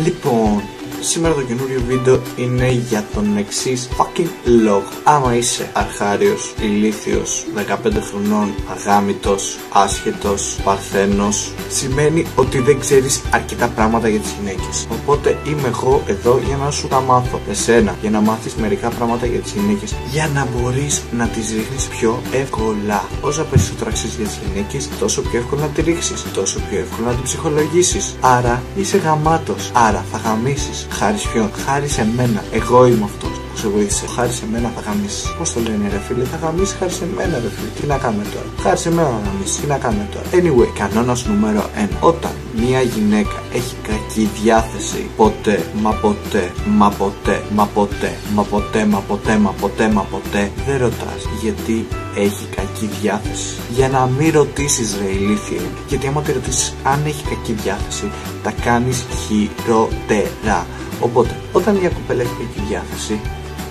Λοιπόν, σήμερα το καινούριο βίντεο είναι για τον εξής fucking λόγο. Άμα είσαι αρχάριος, ηλίθιος, 15 χρονών, αγάμητος, άσχετος, παρθένος, σημαίνει ότι δεν ξέρεις αρκετά πράγματα για τις γυναίκες. Οπότε είμαι εγώ εδώ για να σου τα μάθω εσένα, για να μάθεις μερικά πράγματα για τις γυναίκες, για να μπορείς να τις ρίχνεις πιο εύκολα. Όσα περισσότερα ξέρεις για τις γυναίκες, τόσο πιο εύκολα να τη ρίξεις, τόσο πιο εύκολα να την ψυχολογήσεις. Άρα είσαι γαμάτος, άρα θα γαμίσεις. Χάρη ποιον? Χάρη σε μένα. Εγώ είμαι αυτός που σε βοήθησε. Χάρη σε μένα θα γαμίσεις. Πώς το λένε ρε φίλε? Θα γαμίσεις χάρη σε μένα ρε φίλε. Τι να κάνουμε τώρα? Χάρη σε μένα θα γαμίσεις. Τι να κάνουμε τώρα? Anyway, κανόνας νούμερο 1. Όταν μια γυναίκα έχει κακή διάθεση, ποτέ, μα ποτέ, μα ποτέ, μα ποτέ, μα ποτέ, μα ποτέ, μα ποτέ, μα ποτέ, δεν ρωτάς γιατί έχει κακή διάθεση. Για να μην ρωτήσεις ρε ηλίθιε. Γιατί άμα τη ρωτήσεις αν έχει κακή διάθεση, τα κάνεις χειρότερα. Οπότε, όταν μια κοπέλα έχει κακή διάθεση,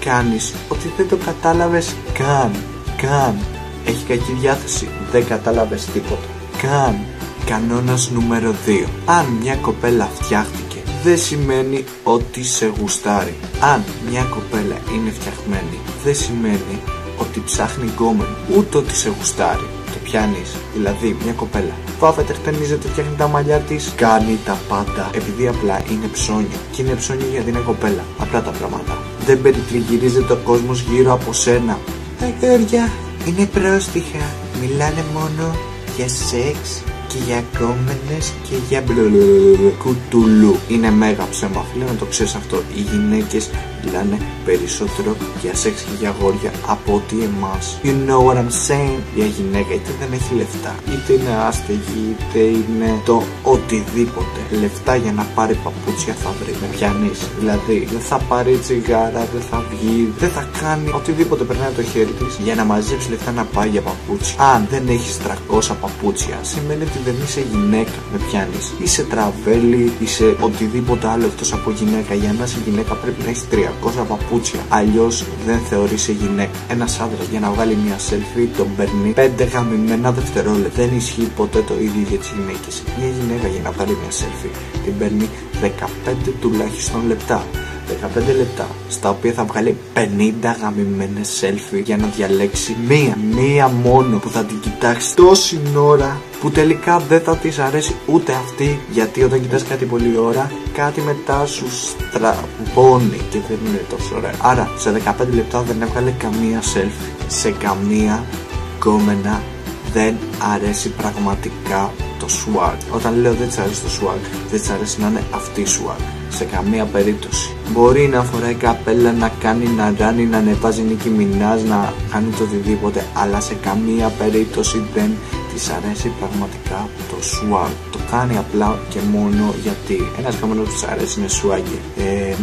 κάνεις ότι δεν το κατάλαβες καν. Έχει κακή διάθεση, δεν κατάλαβες τίποτα καν. Κανόνας νούμερο 2. Αν μια κοπέλα φτιάχτηκε, δεν σημαίνει ότι σε γουστάρει. Αν μια κοπέλα είναι φτιαχμένη, δεν σημαίνει ότι ψάχνει γκόμενο, ούτε ότι σε γουστάρει. Το πιάνεις. Δηλαδή, μια κοπέλα βάφεται, χτενίζεται, φτιάχνει τα μαλλιά της, κάνει τα πάντα επειδή απλά είναι ψώνιο. Και είναι ψώνιο γιατί είναι κοπέλα. Απλά τα πράγματα. Δεν περιτριγυρίζεται ο κόσμος γύρω από σένα. Τα αγόρια είναι πρόστιχα. Μιλάνε μόνο για σεξ και για κόμενες και για κουτουλού. Είναι μέγα ψέμα, φίλε, να το ξέρεις αυτό. Οι γυναίκες μιλάνε περισσότερο για σεξ και για αγόρια από ότι εμάς. You know what I'm saying? Μια γυναίκα είτε δεν έχει λεφτά, είτε είναι άστεγη, είτε είναι το οτιδήποτε. Λεφτά για να πάρει παπούτσια θα βρει. Με πιάνεις? Δηλαδή, δεν θα πάρει τσιγάρα, δεν θα βγει, δεν θα κάνει οτιδήποτε περνάει από το χέρι της για να μαζέψει λεφτά να πάει για παπούτσια. Αν δεν έχεις 300 παπούτσια, σημαίνει ότι δεν είσαι γυναίκα. Με πιάνεις? Είσαι τραβέλη, είσαι οτιδήποτε άλλο εκτός από γυναίκα. Για να είσαι γυναίκα πρέπει να έχεις 300 παπούτσια. Αλλιώς δεν θεωρείσαι γυναίκα. Ένας άντρας για να βγάλει μια selfie τον παίρνει 5 γαμημένα δευτερόλεπτα. Δεν ισχύει ποτέ το ίδιο για τις γυναίκες. Μια γυναίκα για να βγάλει μια selfie την παίρνει 15 τουλάχιστον λεπτά. 15 λεπτά, στα οποία θα βγάλει 50 γαμημένες selfie για να διαλέξει μία μόνο που θα την κοιτάξει τόση ώρα που τελικά δεν θα της αρέσει ούτε αυτή, γιατί όταν κοιτάς κάτι πολλή ώρα, κάτι μετά σου στραβώνει και δεν είναι τόσο ωραία. Άρα σε 15 λεπτά δεν έβγαλε καμία selfie. Σε καμία γκόμενα δεν αρέσει πραγματικά το swag. Όταν λέω δεν της αρέσει το swag, δεν της αρέσει να είναι αυτή swag. Σε καμία περίπτωση. Μπορεί να φοράει καπέλα, να κάνει, να ράνει, να ανεβάζει Νίκη Μινάζ, να κάνει το οτιδήποτε, αλλά σε καμία περίπτωση δεν της αρέσει πραγματικά το swag. Το κάνει απλά και μόνο γιατί ένας κάμενος που της αρέσει είναι swagger.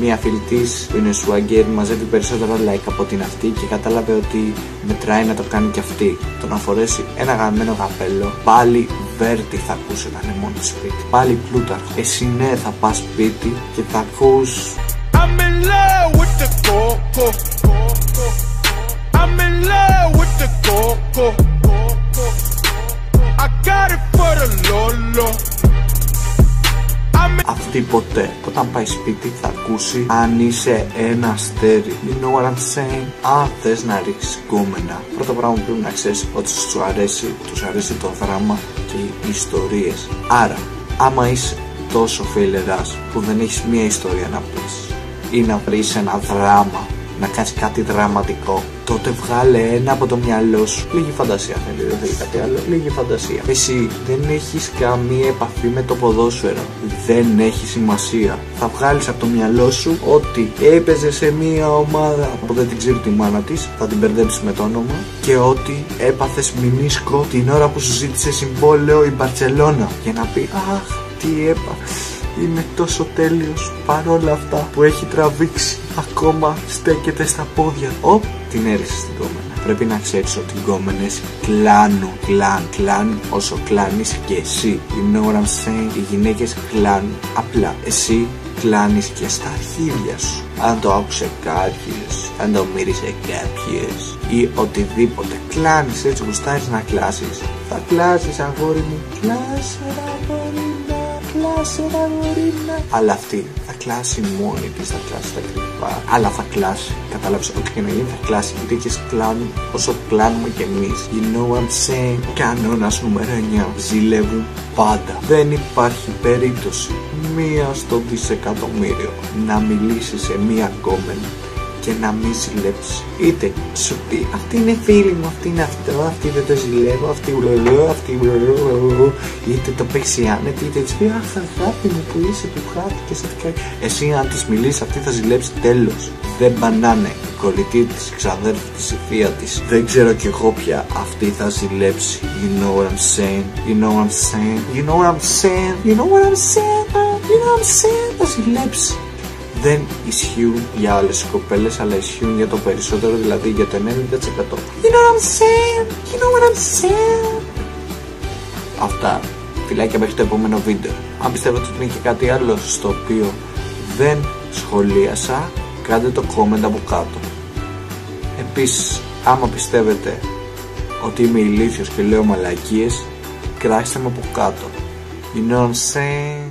Μία φίλη της που είναι swagger μαζεύει περισσότερα like από την αυτή και κατάλαβε ότι μετράει να το κάνει και αυτή. Το να φορέσει ένα γαμμένο καπέλο, πάλι Βέρτη θα ακούσει όταν είναι μόνο σπίτι. Πάλι Πλούταρχο. Εσύ ναι θα πας σπίτι και θα ακούς I'm in love with the coco. I'm in love with the coco. I got it for the lolo. Αυτή ποτέ. Όταν πάει σπίτι θα ακούσει αν είσαι ένα αστέρι. You know what I'm saying? Αν θες να ρίξεις γκόμενα, πρώτο πράγμα που πρέπει να ξέρεις ότι τους αρέσει το δράμα και οι ιστορίες. Άρα, άμα είσαι τόσο φιλεράς που δεν έχεις μία ιστορία να πεις ή να βρεις ένα δράμα, να κάνεις κάτι δραματικό, τότε βγάλε ένα από το μυαλό σου. Λίγη φαντασία θέλει, δεν θέλει κάτι άλλο. Λίγη φαντασία. Εσύ δεν έχεις καμία επαφή με το ποδόσφαιρο. Δεν έχει σημασία. Θα βγάλεις από το μυαλό σου ότι έπαιζε σε μία ομάδα που δεν την ξέρει τη μάνα της, θα την μπερδέψεις με το όνομα, και ότι έπαθες μηνίσκο την ώρα που σου ζήτησε συμβόλαιο η Μπαρτσελώνα. Για να πει αχ, τι έπαθες. Είναι τόσο τέλειος παρόλα αυτά που έχει τραβήξει. Ακόμα στέκεται στα πόδια. Την έριξε στην γκόμενα. Πρέπει να ξέρεις ότι οι γκόμενες κλάνουν όσο κλάνεις και εσύ. You know what I'm saying? Οι γυναίκες κλάνουν. Απλά εσύ κλάνεις και στα αρχίδια σου. Αν το άκουσε κάποιος, αν το μύρισε κάποιες ή οτιδήποτε, κλάνεις έτσι, γουστάρεις να κλάσεις. Θα κλάσεις αγόρι μου. Κλάσε αγόρι μου. κλάσει ένα γορίνα. Αλλά αυτή θα κλάσει μόνη της, θα κλάσει τα κρυφά. Αλλά θα κλάσει, κατάλαβες, ό,τι και να γίνει θα κλάσει. Οι τύχες κλάνουν όσο κλάνουμε κι εμείς. You know what I'm saying. Κανόνας νούμερο 9. Ζηλεύουν πάντα. Δεν υπάρχει περίπτωση μία στο δισεκατομμύριο να μιλήσει σε μία γκόμενη και να μην ζηλέψει. Είτε σου πει αυτή είναι φίλη μου, αυτή είναι αυτό, αυτή δεν το ζηλεύω, αυτή αυτή είτε το παίξει άνετη, είτε της πει αχ αγάπη μου που είσαι, του χάθηκες. Εσύ αν της μιλήσει αυτή θα ζηλέψει τέλος. Δεν μπανάνε. Η κολλητή της, η ξαδέρφη της, η θεία της, δεν ξέρω κι εγώ πια, αυτή θα ζηλέψει. You know what I'm saying, you know what I'm saying, you know what I'm saying, you know what I'm saying, you know what I'm saying, θα ζηλέψει. Δεν ισχύουν για όλες τις κοπέλες, αλλά ισχύουν για το περισσότερο, δηλαδή για το 90%. You know what I'm saying, you know what I'm saying. Αυτά. Φιλάκια μέχρι το επόμενο βίντεο. Αν πιστεύετε ότι είναι και κάτι άλλο στο οποίο δεν σχολίασα, κάντε το comment από κάτω. Επίσης, άμα πιστεύετε ότι είμαι ηλίθιος και λέω μαλακίες, κράξτε με από κάτω. You know what I'm saying.